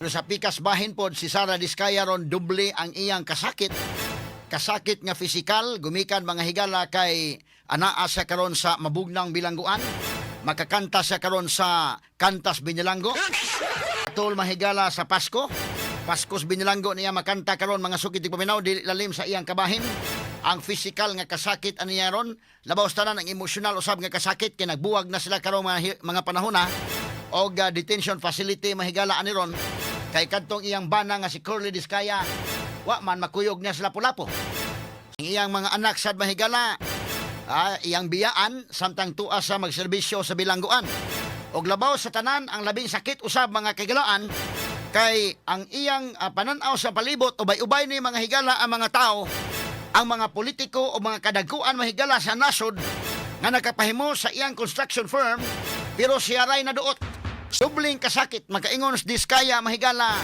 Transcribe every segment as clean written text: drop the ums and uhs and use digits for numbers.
Pero sa pikas bahin pod si Sara Diskaya ron doble ang iyang kasakit. Kasakit nga fisikal, gumikan mga higala kay anaa siya karon sa mabugnang bilangguan. Makakanta siya karon sa Kantas Binilanggo. Tol mahigala sa Pasko. Paskos Binilanggo niya makanta karon mga sukit di paminaw dili lalim sa iyang kabahin. Ang physical nga kasakit aniya ron, labaw tanan ang emosyonal usab nga kasakit kay nagbuwag na sila karon mga panahon na og detention facility mahigala ani ron. Kay kadtong iyang bana nga si Curly Diskaya, wa man makuyog niya sila lapu-lapo. Ang iyang mga anak sad mahigala, iyang biyaan samtang tuwa sa magserbisyo sa bilangguan. Og labaw sa tanan ang labing sakit usab mga kagalaan kay ang iyang pananaw sa palibot ubay-ubay ni mga higala ang mga tao, ang mga politiko o mga kadagkuan mahigala sa nasod nga nakapahimo sa iyang construction firm pero siya ray naduot. Subling kasakit, makaingon sa Diskaya mahigala,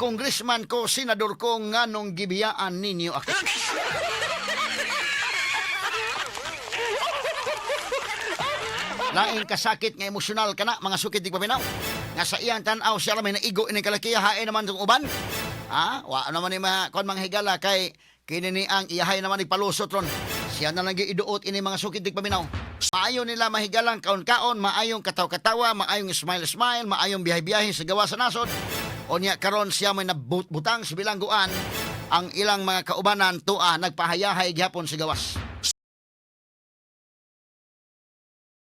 congressman ko, senador ko, nganong gibiyaan ninyo ako. Laing kasakit nga emosyonal ka na, mga sukit di paminaw. Nga sa iyang tanaw siya may naigo ining kalakiya, hain naman itong uban. Wa naman ni mga higala kay kinini ang iyahay naman ipalusot ron. Siya na lang iduot ini mga sukit di paminaw. Maayo nila mahigalang kaon-kaon, maayong kataw-katawa, maayong smile-smile, maayong biyahe-biyahe sa gawa sa nasod. O niya karon siya may nabutang sa bilangguan, ang ilang mga kaubanan tua nagpahayahay gyapon sa gawas.